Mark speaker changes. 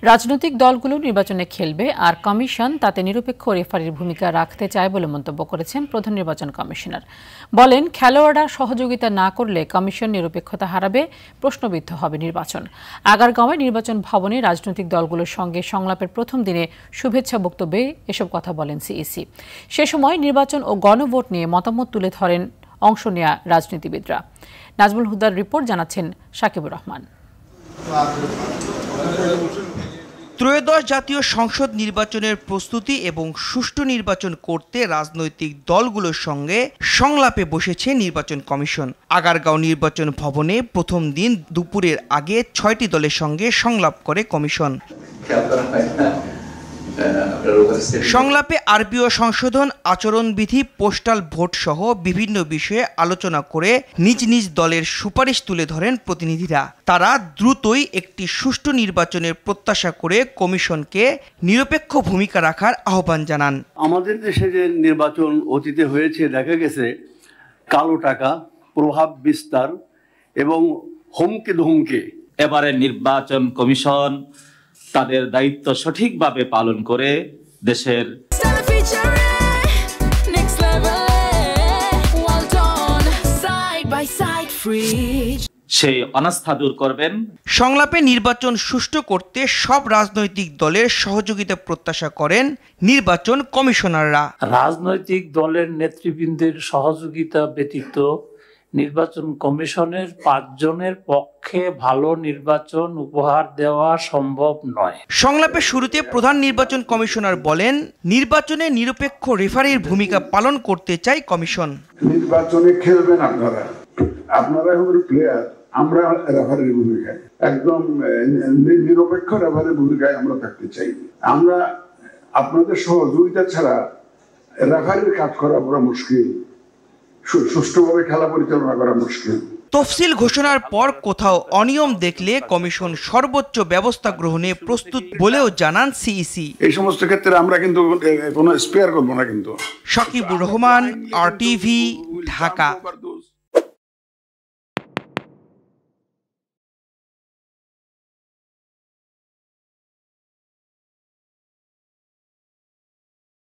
Speaker 1: রাজনৈতিক দলগুলো নির্বাচনে খেলবে আর কমিশন তাতে নিরপেক্ষ রেফারির ভূমিকা রাখতে চায় বলে মন্তব্য করেছেন প্রধান নির্বাচন কমিশনার। বলেন, খেলোয়াড়রা সহযোগিতা না করলে কমিশন নিরপেক্ষতা হারাবে, প্রশ্নবিদ্ধ হবে নির্বাচন। আগারগাঁওয়ে নির্বাচন ভবনে রাজনৈতিক দলগুলোর সঙ্গে সংলাপের প্রথম দিনে শুভেচ্ছা বক্তব্যে এসব কথা বলেন সিইসি। সে সময় নির্বাচন ও গণভোট নিয়ে মতামত তুলে ধরেন অংশ নেয়া রাজনীতিবিদরা। নাজমুল হুদার রিপোর্ট, জানাচ্ছেন সাকিবুর রহমান।
Speaker 2: ত্রয়োদশ জাতীয় সংসদ নির্বাচনের প্রস্তুতি এবং সুষ্ঠু নির্বাচন করতে রাজনৈতিক দলগুলোর সঙ্গে সংলাপে বসেছে নির্বাচন কমিশন। আগারগাঁও নির্বাচন ভবনে প্রথম দিন দুপুরের আগে ৬টি দলের সঙ্গে সংলাপ করে কমিশন। সংলাপে আরপিও সংশোধন, আচরণবিধি, পোস্টাল ভোট সহ বিভিন্ন বিষয়ে আলোচনা করে নিজ নিজ দলের সুপারিশ তুলে ধরেন প্রতিনিধিরা। তারা দ্রুতই একটি সুষ্ঠু নির্বাচনের প্রত্যাশা করে কমিশনকে নিরপেক্ষ ভূমিকা রাখার আহ্বান জানান।
Speaker 3: আমাদের দেশে যে নির্বাচন অতীতে হয়েছে, দেখা গেছে কালো টাকা, প্রভাব বিস্তার এবং হুমকি ধুমকি।
Speaker 4: এবারে নির্বাচন কমিশন তাদের দায়িত্ব সঠিকভাবে পালন করে দেশের সেই অনাস্থা দূর করবেন।
Speaker 2: সংলাপে নির্বাচন সুষ্ঠু করতে সব রাজনৈতিক দলের সহযোগিতা প্রত্যাশা করেন নির্বাচন কমিশনাররা।
Speaker 5: রাজনৈতিক দলের নেতৃবৃন্দের সহযোগিতা ব্যতীত নির্বাচন কমিশনের ৫ জনের পক্ষে ভালো নির্বাচন উপহার দেওয়া সম্ভব নয়।
Speaker 2: সংলাপের শুরুতে প্রধান নির্বাচন কমিশনার বলেন, নির্বাচনে নিরপেক্ষ রেফারির ভূমিকা পালন করতে চাই কমিশন।
Speaker 6: নির্বাচনে খেলবেন আপনারা হবেন প্লেয়ার, আমরা রেফারির ভূমিকায়, একদম নিরপেক্ষ রেফারির ভূমিকায় আমরা থাকতে চাই। আমরা আপনাদের সহযোগিতা ছাড়া রেফারির কাজ করা বড় মুশকিল, সুষ্ঠুভাবে খেলা পরিচালনা করা মুশকিল।
Speaker 2: তফসিল ঘোষণার পর কোথাও অনিয়ম দেখলে কমিশন সর্বোচ্চ ব্যবস্থা গ্রহণে প্রস্তুত বলেও জানান সিইসি।
Speaker 6: এই সমস্ত ক্ষেত্রে আমরা কিন্তু কোনো স্পেয়ার করব না। কিন্তু
Speaker 2: সাকিবুর রহমান, RTV, ঢাকা।